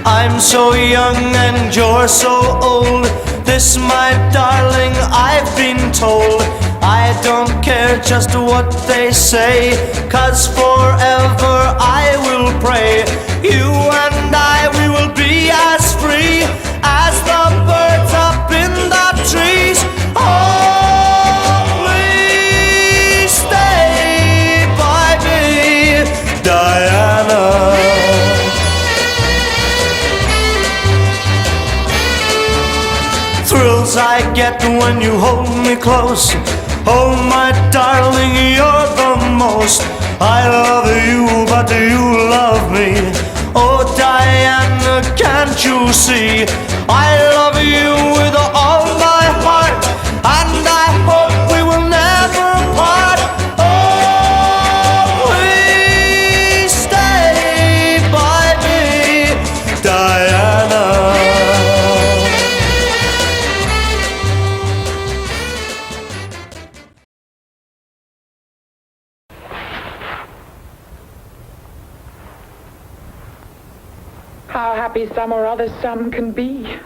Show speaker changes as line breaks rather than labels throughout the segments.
I'm so young and you're so old. This, my darling, I've been told. I don't care just what they say, 'cause forever I will pray. You and I, we will be as free as the birds up in the trees. Oh, please stay by me, Diana. Thrills I get when you hold me close. Oh, my darling, you're the most. I love you, but you love me. Oh, Diana, can't you see? I love you with all my heart, and I hope we will never part. Oh, please stay by me, Diana.
How happy some or other some can be.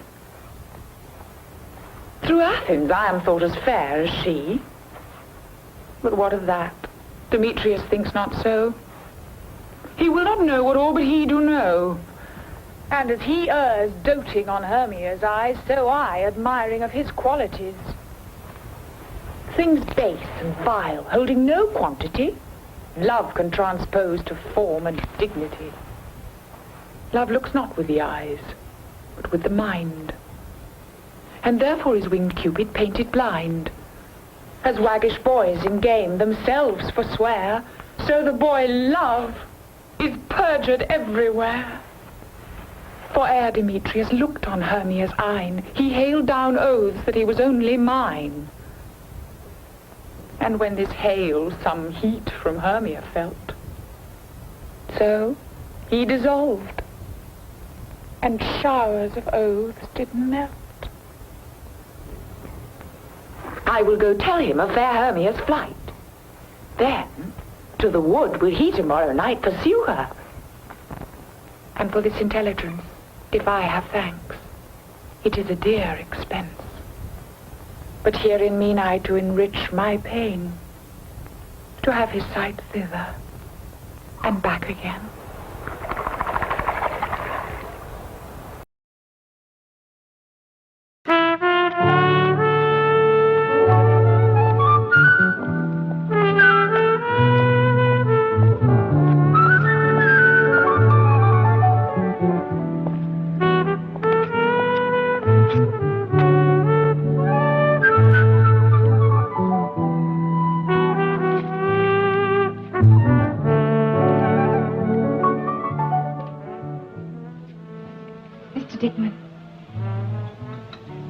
Through Athens I am thought as fair as she. But what of that? Demetrius thinks not so. He will not know what all but he do know. And as he errs doting on Hermia's eyes, so I admiring of his qualities. Things base and vile, holding no quantity, love can transpose to form and dignity. Love looks not with the eyes, but with the mind. And therefore is winged Cupid painted blind. As waggish boys in game themselves forswear, so the boy Love is perjured everywhere. For ere Demetrius looked on Hermia's eyne, he hailed down oaths that he was only mine. And when this hail some heat from Hermia felt, so he dissolved, and showers of oaths did melt. I will go tell him of fair Hermia's flight. Then to the wood will he tomorrow night pursue her. And for this intelligence, if I have thanks, it is a dear expense. But herein mean I to enrich my pain, to have his sight thither and back again.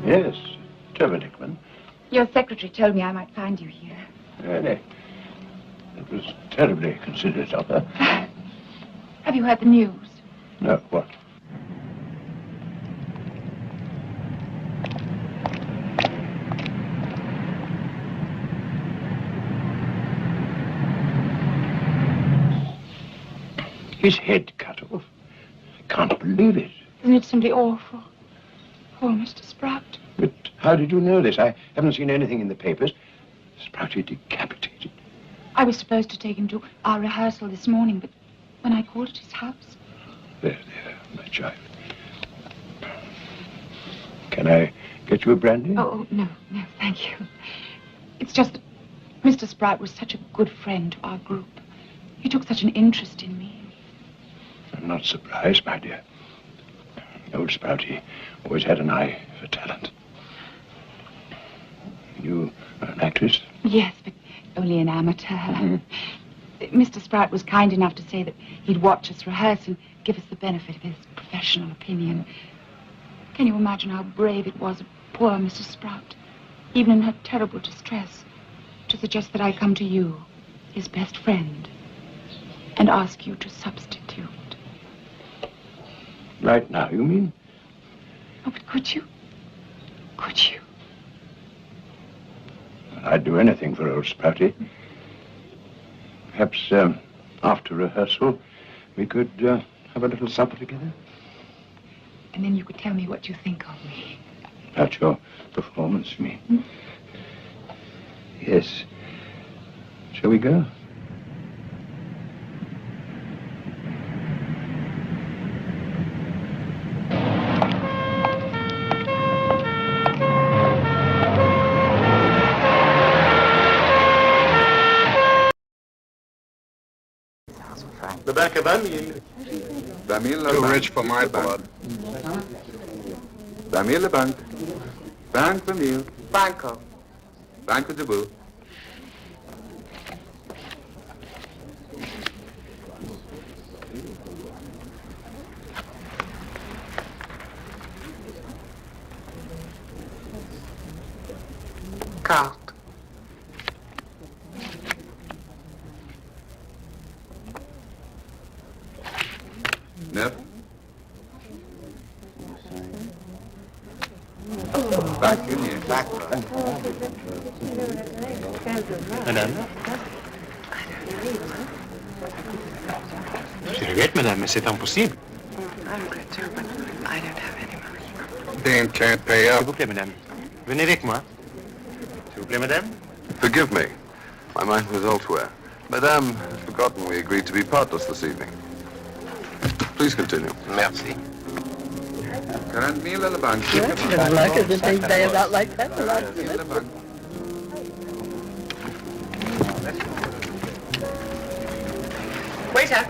Yes, Trevor Dickman.
Your secretary told me I might find you here.
Really? It was terribly considerate of her.
Have you heard the news?
No, what? His head cut off. I can't believe it.
Isn't it simply awful? Poor Mr. Sprout.
But how did you know this? I haven't seen anything in the papers. Sprouty decapitated.
I was supposed to take him to our rehearsal this morning, but when I called at his house...
There, my child. Can I get you a brandy?
Oh, no, thank you. It's just that Mr. Sprout was such a good friend to our group. He took such an interest in me.
I'm not surprised, my dear. Old Sprouty always had an eye for talent. You are an actress?
Yes, but only an amateur. Mr. Sprout was kind enough to say that he'd watch us rehearse and give us the benefit of his professional opinion. Can you imagine how brave it was of poor Mrs. Sprout, even in her terrible distress, to suggest that I come to you, his best friend, and ask you to substitute?
Right now, you mean?
Oh, but could you? Could you?
I'd do anything for old Sprouty. Perhaps after rehearsal, we could have a little supper together.
And then you could tell me what you think of me.
About your performance, you mean? Yes. Shall we go?
The bank of 20 000.
Too rich for my blood.
20 000 bank. Bank 20 000.
Banco.
Banco de Boo.
Carte.
Neuf. Bank Union.
Madame? Je regrette, madame, mais c'est impossible.
I regret too, but I don't have any money.
Dean can't pay
S'il
up.
vous plaît, madame. Venez avec moi. S'il vous plaît, madame.
Forgive me. My mind was elsewhere. Madame, I've forgotten we agreed to be partners this evening. Please continue.
Merci.
40 000 à la banque.
Luck is the thing they about like that.
40 000 à la banque.
Waiter.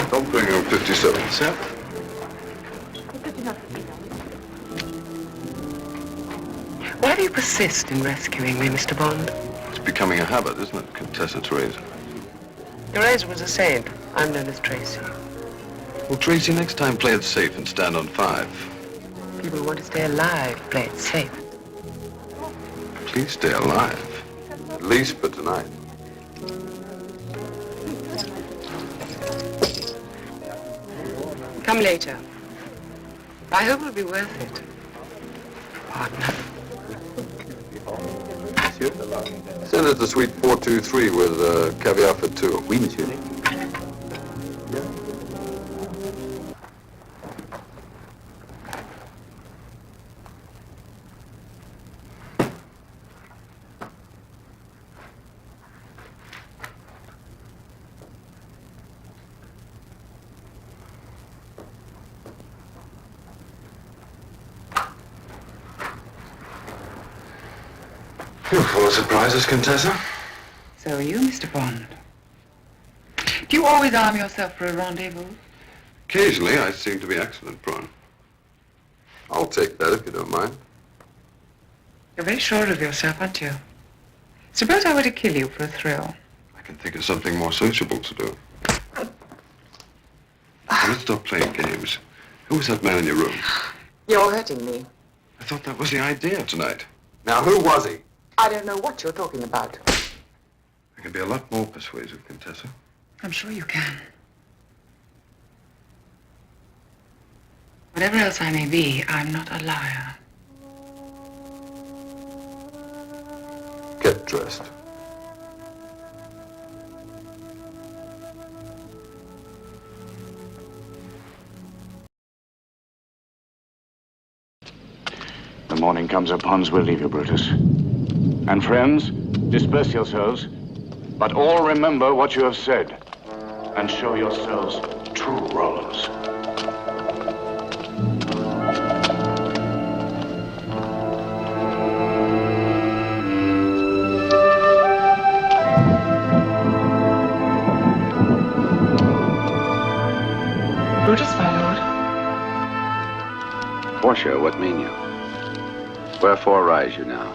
Don't bring him 57.
Sir?
Why do you persist in rescuing me, Mr. Bond?
It's becoming a habit, isn't it, Contessa Teresa?
Teresa was a saint. I'm known as Tracy.
Well, Tracy, next time play it safe and stand on 5.
People who want to stay alive play it safe.
Please stay alive. At least for tonight.
Come later. I hope it'll be worth it. Partner.
Send it to suite 423 with caviar for 2.
Oui, monsieur.
You're full of surprises, Contessa.
So are you, Mr. Bond. Do you always arm yourself for a rendezvous?
Occasionally, I seem to be accident-prone. I'll take that if you don't mind.
You're very sure of yourself, aren't you? Suppose I were to kill you for a thrill.
I can think of something more sociable to do. Let's stop playing games. Who was that man in your room?
You're hurting me.
I thought that was the idea tonight.
Now, who was he?
I don't know what you're talking about.
I can be a lot more persuasive, Contessa.
I'm sure you can. Whatever else I may be, I'm not a liar.
Get dressed.
The morning comes upon us, we'll leave you, Brutus. And friends, disperse yourselves, but all remember what you have said, and show yourselves true rollers.
Brutus, my lord.
Portia, what mean you? Wherefore rise you now?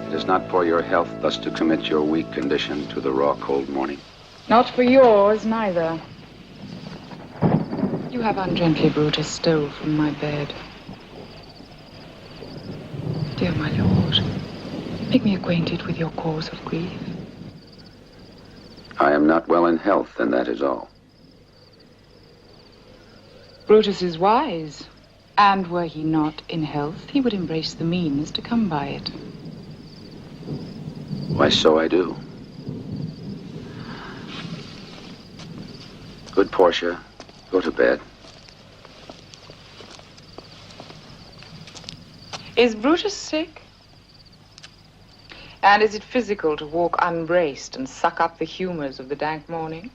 It is not for your health thus to commit your weak condition to the raw, cold morning.
Not for yours, neither. You have ungently, Brutus, stole from my bed. Dear my lord, make me acquainted with your cause of grief.
I am not well in health, and that is all.
Brutus is wise, and were he not in health, he would embrace the means to come by it.
Why, so I do. Good Portia, Go to bed.
Is Brutus sick? And is it physical to walk unbraced and suck up the humors of the dank morning?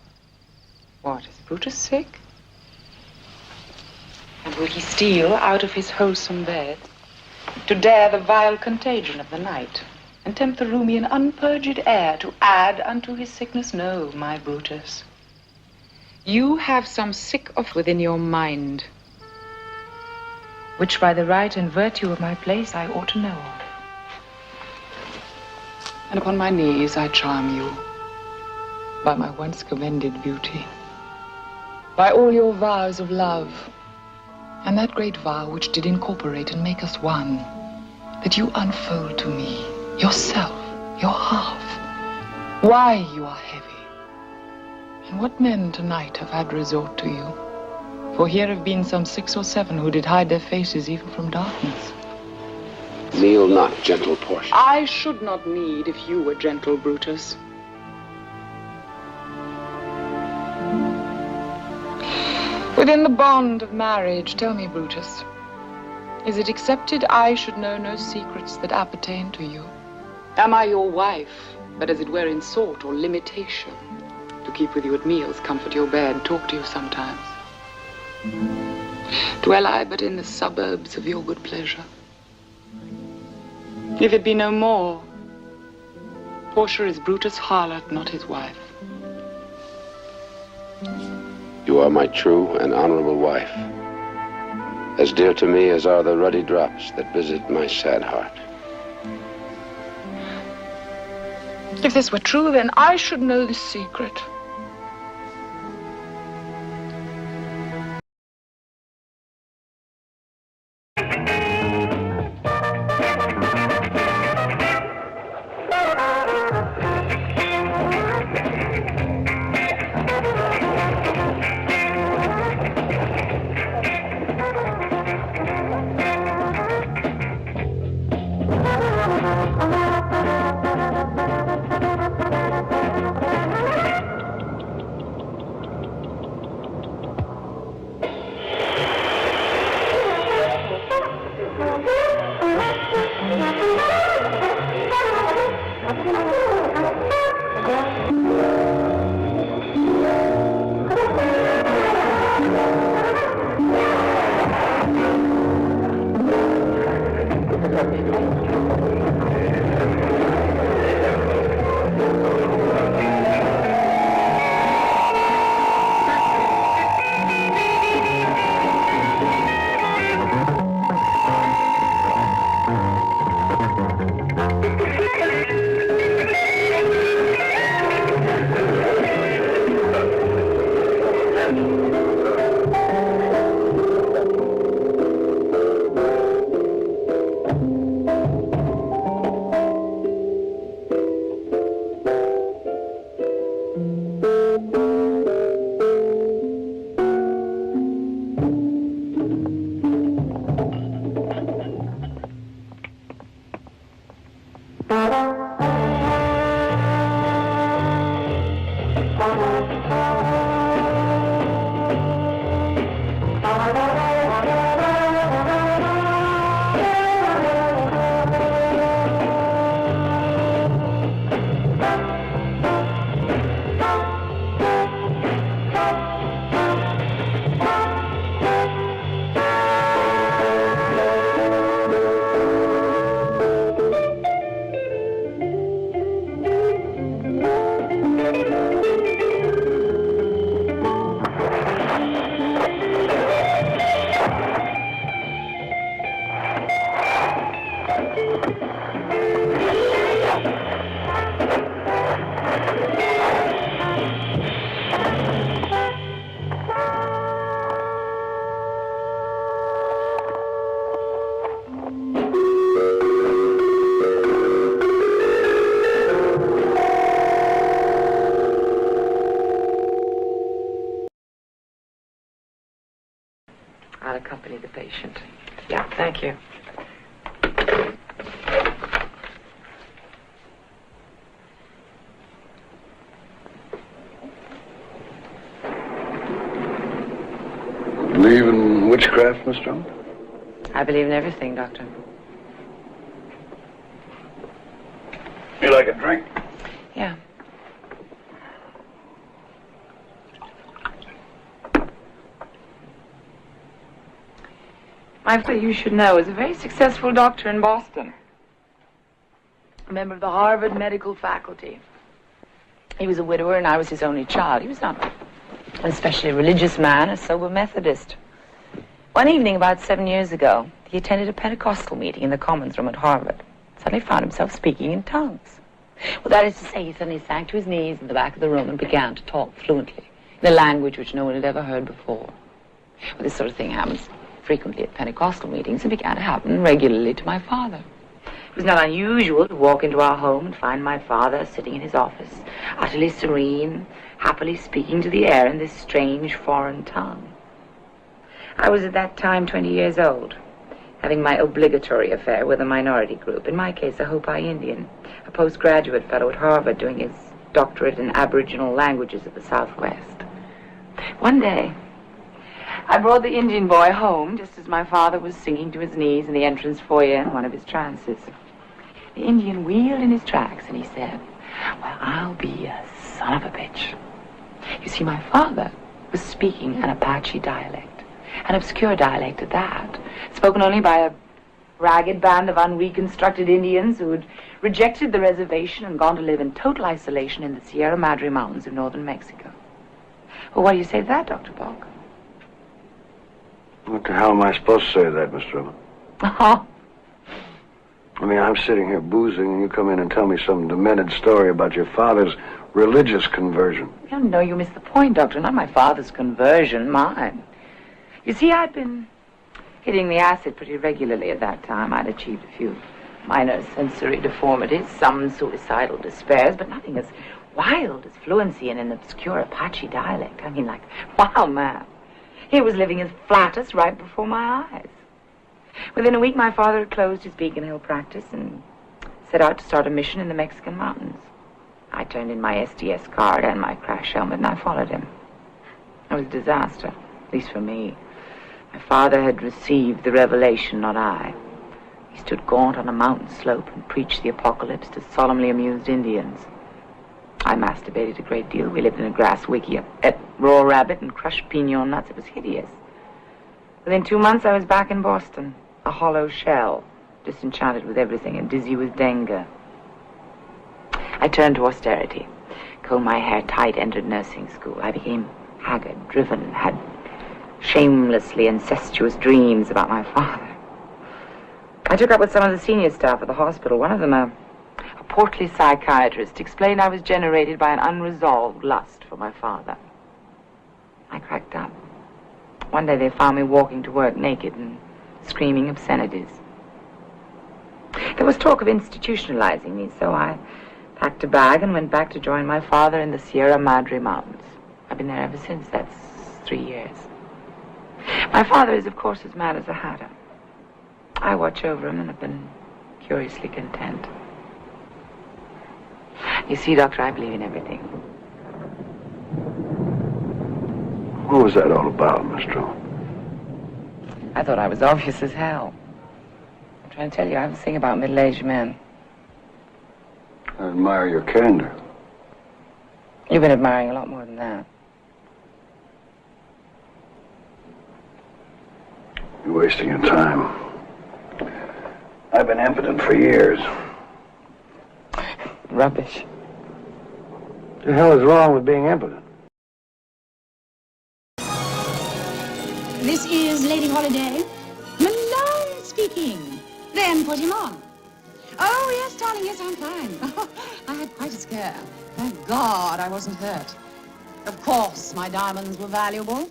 What, is Brutus sick? And will he steal out of his wholesome bed to dare the vile contagion of the night and tempt the roomy and unpurged air to add unto his sickness? No, my Brutus. You have some sick of within your mind, which by the right and virtue of my place I ought to know of. And upon my knees I charm you by my once commended beauty, by all your vows of love, and that great vow which did incorporate and make us one, that you unfold to me yourself, your half, why you are heavy, and what men tonight have had resort to you. For here have been some 6 or 7 who did hide their faces even from darkness.
Kneel not, gentle Portia.
I should not need if you were gentle, Brutus. Within the bond of marriage, tell me, Brutus, is it accepted I should know no secrets that appertain to you? Am I your wife, but as it were in sort or limitation, to keep with you at meals, comfort your bed, talk to you sometimes? Dwell I but in the suburbs of your good pleasure? If it be no more, Portia is Brutus' harlot, not his wife.
You are my true and honorable wife, as dear to me as are the ruddy drops that visit my sad heart.
If this were true, then I should know this secret.
I'll accompany the patient. Yeah, thank you.
believe in witchcraft, Miss Jones?
I believe in everything, Doctor.
You like a drink?
Yeah. My father, you should know, is a very successful doctor in Boston. A member of the Harvard medical faculty. He was a widower and I was his only child. He was not an especially religious man, a sober Methodist. One evening about 7 years ago, he attended a Pentecostal meeting in the Commons Room at Harvard. Suddenly found himself speaking in tongues. Well, that is to say, he suddenly sank to his knees in the back of the room and began to talk fluently in a language which no one had ever heard before. Well, this sort of thing happens frequently at Pentecostal meetings and began to happen regularly to my father. It was not unusual to walk into our home and find my father sitting in his office, utterly serene, happily speaking to the air in this strange foreign tongue. I was at that time 20 years old, having my obligatory affair with a minority group, in my case a Hopi Indian, a postgraduate fellow at Harvard doing his doctorate in Aboriginal languages of the Southwest. One day, I brought the Indian boy home just as my father was sinking to his knees in the entrance foyer in one of his trances. The Indian wheeled in his tracks and he said, "Well, I'll be a son of a bitch." You see, my father was speaking an Apache dialect, an obscure dialect at that, spoken only by a ragged band of unreconstructed Indians who had rejected the reservation and gone to live in total isolation in the Sierra Madre Mountains of northern Mexico. Well, what do you say to that, Dr. Balk?
What the hell am I supposed to say to that, Miss Trevor?
Oh.
I mean, I'm sitting here boozing, and you come in and tell me some demented story about your father's religious conversion.
No, you missed the point, Doctor. Not my father's conversion, mine. You see, I'd been hitting the acid pretty regularly at that time. I'd achieved a few minor sensory deformities, some suicidal despairs, but nothing as wild as fluency in an obscure Apache dialect. I mean, like, wow, man. He was living his flattest right before my eyes. Within a week, my father had closed his Beacon Hill practice and set out to start a mission in the Mexican mountains. I turned in my SDS card and my crash helmet, and I followed him. It was a disaster, at least for me. My father had received the revelation, not I. He stood gaunt on a mountain slope and preached the apocalypse to solemnly amused Indians. I masturbated a great deal. We lived in a grass wiggy, ate raw rabbit and crushed pinon nuts. It was hideous. Within 2 months, I was back in Boston, a hollow shell, disenchanted with everything and dizzy with dengue. I turned to austerity, combed my hair tight, entered nursing school. I became haggard, driven, had shamelessly incestuous dreams about my father. I took up with some of the senior staff at the hospital. One of them, a portly psychiatrist, explained I was generated by an unresolved lust for my father. I cracked up. One day they found me walking to work naked and screaming obscenities. There was talk of institutionalizing me, so I packed a bag and went back to join my father in the Sierra Madre Mountains. I've been there ever since. That's 3 years. My father is, of course, as mad as a hatter. I watch over him and have been curiously content. You see, Doctor, I believe in everything.
What was that all about, Miss Trevor?
I thought I was obvious as hell. I'm trying to tell you, I have a thing about middle-aged men.
I admire your candor.
You've been admiring a lot more than that.
You're wasting your time. I've been impotent for years.
Rubbish.
What the hell is wrong with being impotent?
This is Lady Holiday. Malone speaking. Then put him on. Oh, yes, darling, yes, I'm fine. I had quite a scare. Thank God I wasn't hurt. Of course, my diamonds were valuable.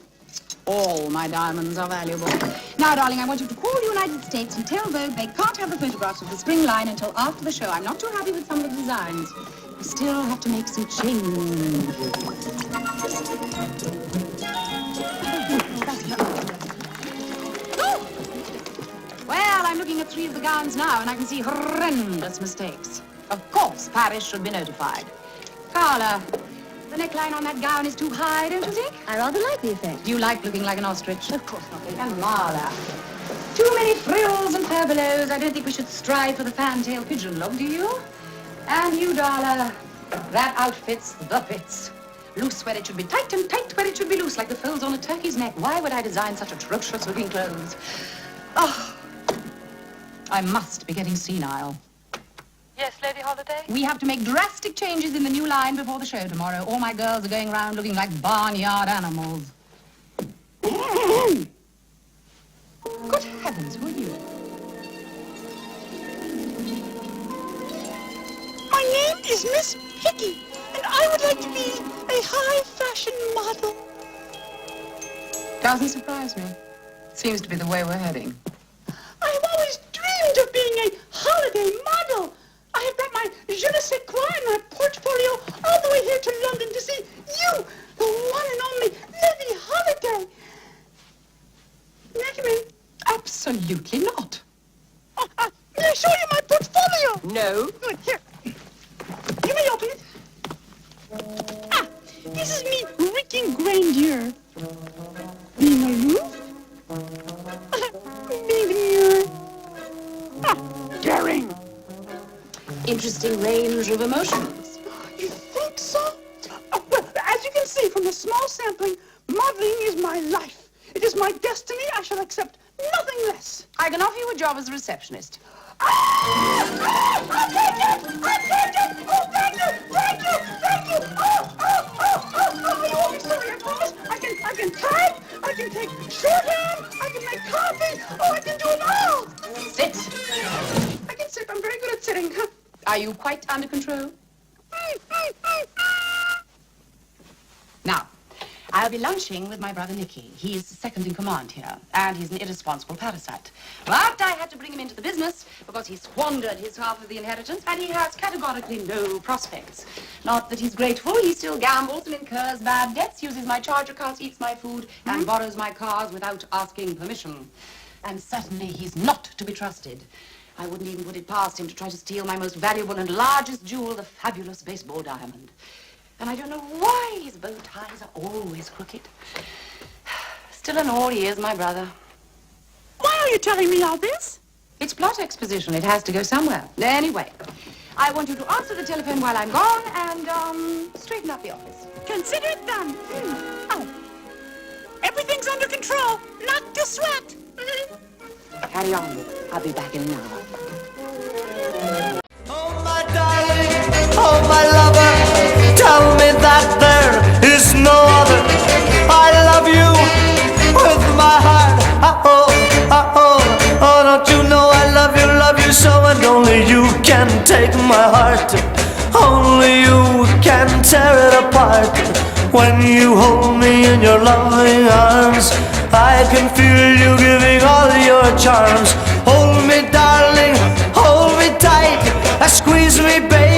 All my diamonds are valuable. Now, darling, I want you to call the United States and tell Vogue they can't have the photographs of the spring line until after the show. I'm not too happy with some of the designs. We still have to make some changes. Oh! Well, I'm looking at 3 of the gowns now, and I can see horrendous mistakes. Of course, Paris should be notified. Carla, The neckline on that gown is too high, don't you think?
I rather like the effect.
Do you like looking like an ostrich?
Of course not.
And Marla. Too many frills and furbelows. I don't think we should strive for the fantail pigeon look, do you? And you, Darla, that outfit's the bits. Loose where it should be tight and tight where it should be loose, like the folds on a turkey's neck. Why would I design such atrocious-looking clothes? Oh, I must be getting senile.
Yes, Lady Holiday?
We have to make drastic changes in the new line before the show tomorrow. All my girls are going around looking like barnyard animals. Good heavens, who are you?
My name is Miss Hickey, and I would like to be a high-fashion model.
Doesn't surprise me. Seems to be the way we're heading.
I have always dreamed of being a holiday model. I have brought my je ne sais quoi and my portfolio all the way here to London to see you, the one and only Lady Holiday. May I come in?
Absolutely not.
May I show you my portfolio?
No.
Good, here. You may open it. Ah, this is me wreaking grandeur. Being aloof. Being demure. Ah, daring.
Interesting range of emotions.
You think so? Well, as you can see from the small sampling, modeling is my life. It is my destiny. I shall accept nothing less.
I can offer you a job as a receptionist.
I'll take it! I'll take it! Oh, thank you! Thank you! Thank you! Oh, you won't be sorry, I promise. I can type, I can take shorthand, I can make coffee. Oh, I can do it all.
Sit.
I can sit. I'm very good at sitting.
Are you quite under control? Now, I'll be lunching with my brother Nicky. He is second in command here, and he's an irresponsible parasite. But I had to bring him into the business because he squandered his half of the inheritance, and he has categorically no prospects. Not that he's grateful, he still gambles and incurs bad debts, uses my charge accounts, eats my food, and borrows my cars without asking permission. And certainly he's not to be trusted. I wouldn't even put it past him to try to steal my most valuable and largest jewel, the fabulous baseball diamond. And I don't know why his bow ties are always crooked. Still in all, he is my brother.
Why are you telling me all this?
It's plot exposition. It has to go somewhere. Anyway, I want you to answer the telephone while I'm gone and, straighten up the office.
Consider it done. Oh. Everything's under control. Not to sweat.
Carry on. I'll be back in an hour.
Oh, my darling, oh, my lover, tell me that there is no other. I love you with my heart. Oh, don't you know I love you so, and only you can take my heart. Only you can tear it apart. When you hold me in your loving arms, I can feel you giving all your charms. Hold me, darling, hold me tight, squeeze me, baby.